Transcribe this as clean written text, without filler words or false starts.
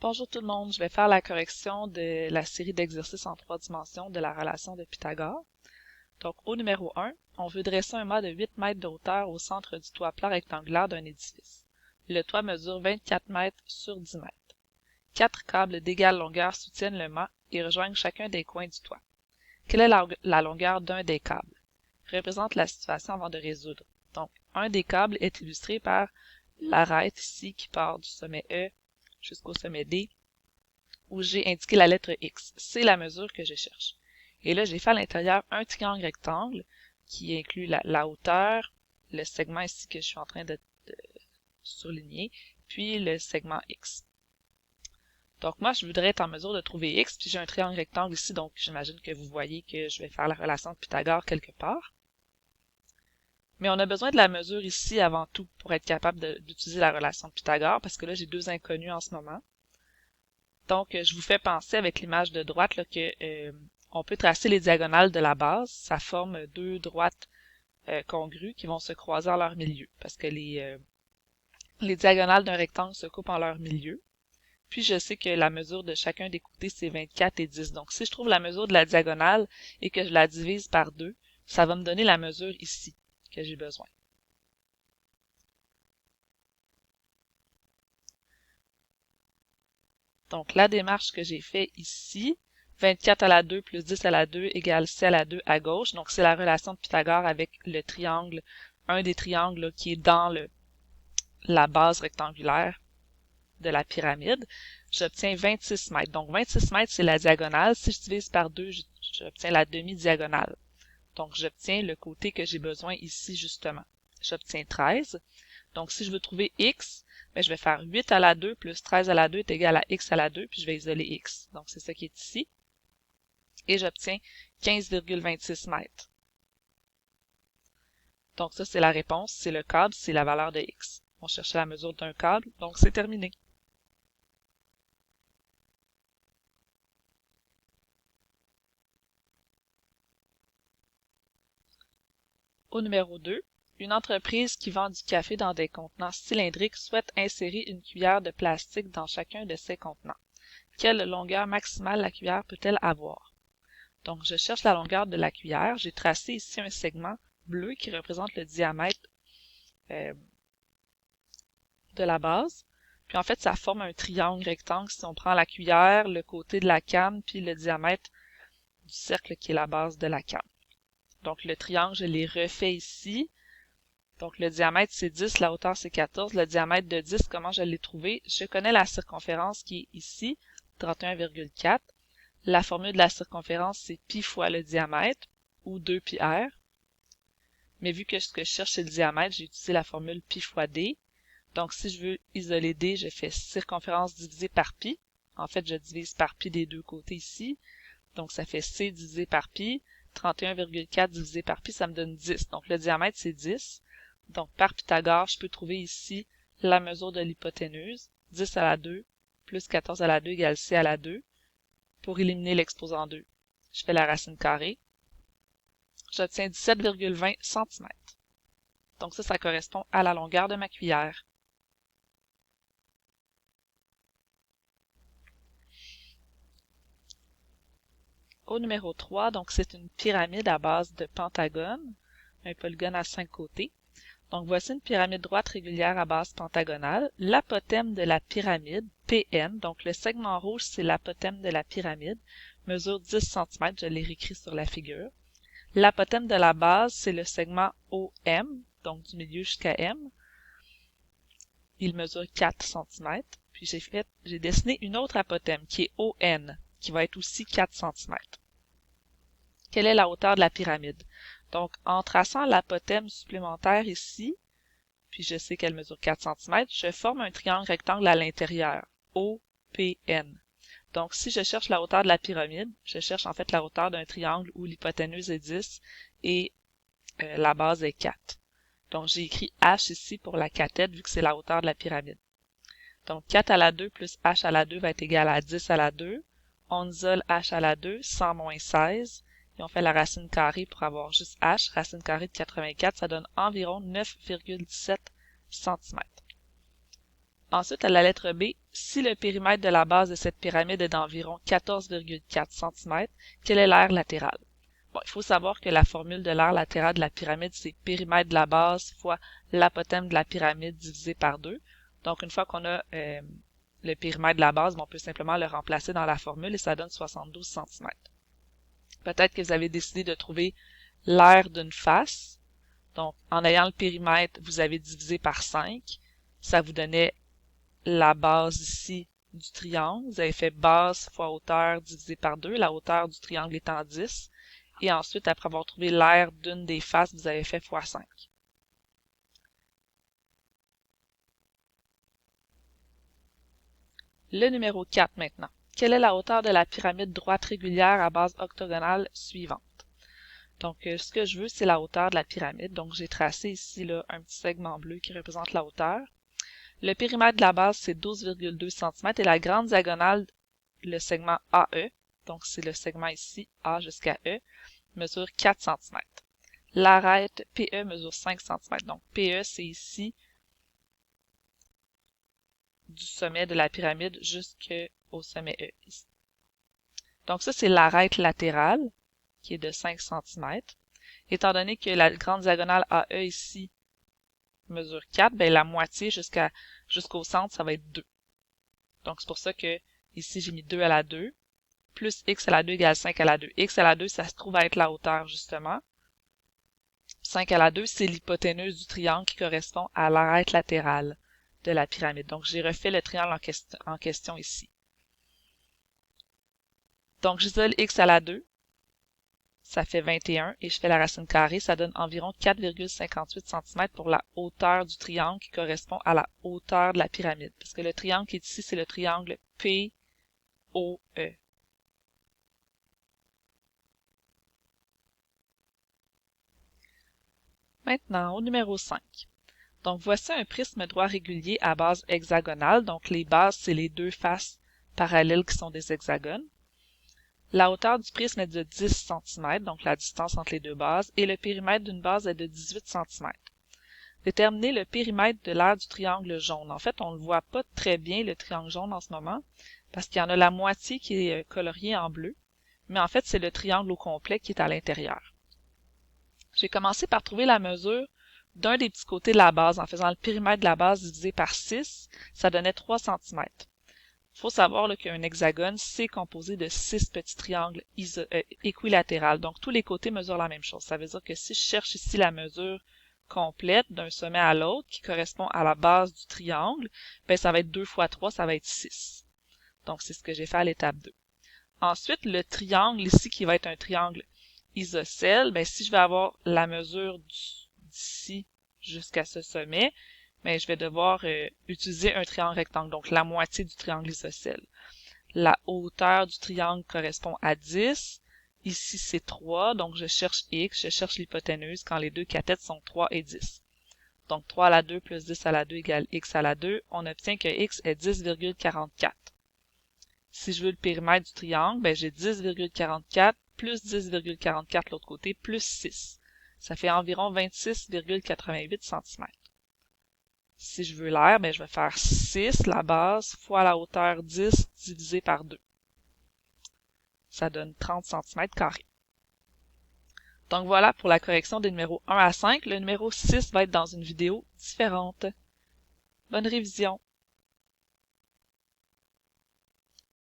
Bonjour tout le monde, je vais faire la correction de la série d'exercices en 3 dimensions de la relation de Pythagore. Donc au numéro 1, on veut dresser un mât de 8 mètres de hauteur au centre du toit plat rectangulaire d'un édifice. Le toit mesure 24 mètres sur 10 mètres. 4 câbles d'égale longueur soutiennent le mât et rejoignent chacun des coins du toit. Quelle est la longueur d'un des câbles? Représente la situation avant de résoudre. Donc, un des câbles est illustré par l'arête ici qui part du sommet E jusqu'au sommet D, où j'ai indiqué la lettre X. C'est la mesure que je cherche. Et là, j'ai fait à l'intérieur un triangle rectangle qui inclut la hauteur, le segment ici que je suis en train de surligner, puis le segment X. Donc moi, je voudrais être en mesure de trouver X, puis j'ai un triangle rectangle ici, donc j'imagine que vous voyez que je vais faire la relation de Pythagore quelque part. Mais on a besoin de la mesure ici avant tout pour être capable d'utiliser la relation de Pythagore, parce que là, j'ai deux inconnus en ce moment. Donc, je vous fais penser avec l'image de droite là, que on peut tracer les diagonales de la base. Ça forme deux droites congrues qui vont se croiser en leur milieu, parce que les diagonales d'un rectangle se coupent en leur milieu. Puis, je sais que la mesure de chacun des côtés, c'est 24 et 10. Donc, si je trouve la mesure de la diagonale et que je la divise par 2, ça va me donner la mesure ici que j'ai besoin. Donc, la démarche que j'ai fait ici, 24 à la 2 plus 10 à la 2 égale C à la 2 à gauche. Donc, c'est la relation de Pythagore avec le triangle, un des triangles là, qui est dans la base rectangulaire de la pyramide. J'obtiens 26 mètres. Donc, 26 mètres, c'est la diagonale. Si je divise par 2, j'obtiens la demi-diagonale. Donc, j'obtiens le côté que j'ai besoin ici, justement. J'obtiens 13. Donc, si je veux trouver X, ben, je vais faire 8 à la 2 plus 13 à la 2 est égal à X à la 2, puis je vais isoler X. Donc, c'est ça qui est ici. Et j'obtiens 15,26 mètres. Donc, ça, c'est la réponse. C'est le câble, c'est la valeur de X. On cherchait la mesure d'un câble, donc c'est terminé. Au numéro 2, une entreprise qui vend du café dans des contenants cylindriques souhaite insérer une cuillère de plastique dans chacun de ces contenants. Quelle longueur maximale la cuillère peut-elle avoir? Donc, je cherche la longueur de la cuillère. J'ai tracé ici un segment bleu qui représente le diamètre de la base. Puis en fait, ça forme un triangle rectangle si on prend la cuillère, le côté de la canne, puis le diamètre du cercle qui est la base de la canne. Donc, le triangle, je l'ai refait ici. Donc, le diamètre, c'est 10, la hauteur, c'est 14. Le diamètre de 10, comment je l'ai trouvé? Je connais la circonférence qui est ici, 31,4. La formule de la circonférence, c'est pi fois le diamètre, ou 2 pi r. Mais vu que ce que je cherche, c'est le diamètre, j'ai utilisé la formule pi fois d. Donc, si je veux isoler d, je fais circonférence divisée par pi. En fait, je divise par pi des deux côtés ici. Donc, ça fait c divisé par pi. 31,4 divisé par pi, ça me donne 10. Donc, le diamètre, c'est 10. Donc, par Pythagore, je peux trouver ici la mesure de l'hypoténuse. 10 à la 2 plus 14 à la 2 égale c à la 2. Pour éliminer l'exposant 2, je fais la racine carrée. J'obtiens 17,20 cm. Donc ça correspond à la longueur de ma cuillère. Au numéro 3, donc c'est une pyramide à base de pentagone, un polygone à 5 côtés. Donc voici une pyramide droite régulière à base pentagonale. L'apothème de la pyramide, PN, donc le segment rouge, c'est l'apothème de la pyramide, mesure 10 cm, je l'ai réécrit sur la figure. L'apothème de la base, c'est le segment OM, donc du milieu jusqu'à M. Il mesure 4 cm. Puis j'ai dessiné une autre apothème qui est ON, qui va être aussi 4 cm. Quelle est la hauteur de la pyramide? Donc, en traçant l'apothème supplémentaire ici, puis je sais qu'elle mesure 4 cm, je forme un triangle rectangle à l'intérieur, OPN. Donc, si je cherche la hauteur de la pyramide, je cherche en fait la hauteur d'un triangle où l'hypoténuse est 10 et la base est 4. Donc, j'ai écrit H ici pour la cathète vu que c'est la hauteur de la pyramide. Donc, 4 à la 2 plus H à la 2 va être égal à 10 à la 2. On isole H à la 2, 100 moins 16. Et on fait la racine carrée pour avoir juste H. Racine carrée de 84, ça donne environ 9,17 cm. Ensuite, à la lettre B, si le périmètre de la base de cette pyramide est d'environ 14,4 cm, quel est l'aire latéral? Bon, il faut savoir que la formule de l'aire latérale de la pyramide, c'est périmètre de la base fois l'apothème de la pyramide divisé par 2. Donc, une fois qu'on a le périmètre de la base, on peut simplement le remplacer dans la formule et ça donne 72 cm. Peut-être que vous avez décidé de trouver l'aire d'une face. Donc, en ayant le périmètre, vous avez divisé par 5. Ça vous donnait la base ici du triangle. Vous avez fait base fois hauteur divisé par 2, la hauteur du triangle étant 10. Et ensuite, après avoir trouvé l'aire d'une des faces, vous avez fait fois 5. Le numéro 4 maintenant. Quelle est la hauteur de la pyramide droite régulière à base octogonale suivante? Donc, ce que je veux, c'est la hauteur de la pyramide. Donc, j'ai tracé ici là, un petit segment bleu qui représente la hauteur. Le périmètre de la base, c'est 12,2 cm et la grande diagonale, le segment AE, donc c'est le segment ici, A jusqu'à E, mesure 4 cm. L'arête PE mesure 5 cm. Donc, PE, c'est ici du sommet de la pyramide jusqu'au sommet E. Ici. Donc, ça, c'est l'arête latérale, qui est de 5 cm. Étant donné que la grande diagonale AE ici mesure 4, ben la moitié jusqu'au centre, ça va être 2. Donc, c'est pour ça que ici, j'ai mis 2 à la 2, plus x à la 2 égale 5 à la 2. X à la 2, ça se trouve à être la hauteur, justement. 5 à la 2, c'est l'hypoténuse du triangle qui correspond à l'arête latérale de la pyramide. Donc, j'ai refait le triangle en question ici. Donc, j'isole x à la 2. Ça fait 21 et je fais la racine carrée, ça donne environ 4,58 cm pour la hauteur du triangle qui correspond à la hauteur de la pyramide. Parce que le triangle qui est ici, c'est le triangle POE. Maintenant, au numéro 5. Donc, voici un prisme droit régulier à base hexagonale. Donc, les bases, c'est les deux faces parallèles qui sont des hexagones. La hauteur du prisme est de 10 cm, donc la distance entre les deux bases, et le périmètre d'une base est de 18 cm. Déterminer le périmètre de l'aire du triangle jaune. En fait, on ne voit pas très bien le triangle jaune en ce moment, parce qu'il y en a la moitié qui est coloriée en bleu, mais en fait, c'est le triangle au complet qui est à l'intérieur. J'ai commencé par trouver la mesure d'un des petits côtés de la base en faisant le périmètre de la base divisé par 6, ça donnait 3 cm. Il faut savoir qu'un hexagone, c'est composé de 6 petits triangles équilatérales. Donc, tous les côtés mesurent la même chose. Ça veut dire que si je cherche ici la mesure complète d'un sommet à l'autre, qui correspond à la base du triangle, ben ça va être 2 fois 3, ça va être 6. Donc, c'est ce que j'ai fait à l'étape 2. Ensuite, le triangle ici, qui va être un triangle isocèle, ben si je vais avoir la mesure d'ici jusqu'à ce sommet, mais je vais devoir utiliser un triangle rectangle, donc la moitié du triangle isocèle. La hauteur du triangle correspond à 10. Ici, c'est 3, donc je cherche x, je cherche l'hypoténuse quand les deux cathètes sont 3 et 10. Donc 3 à la 2 plus 10 à la 2 égale x à la 2. On obtient que x est 10,44. Si je veux le périmètre du triangle, ben j'ai 10,44 plus 10,44 l'autre côté, plus 6. Ça fait environ 26,88 cm. Si je veux l'aire, ben je vais faire 6, la base, fois la hauteur 10 divisé par 2. Ça donne 30 cm². Donc voilà pour la correction des numéros 1 à 5. Le numéro 6 va être dans une vidéo différente. Bonne révision!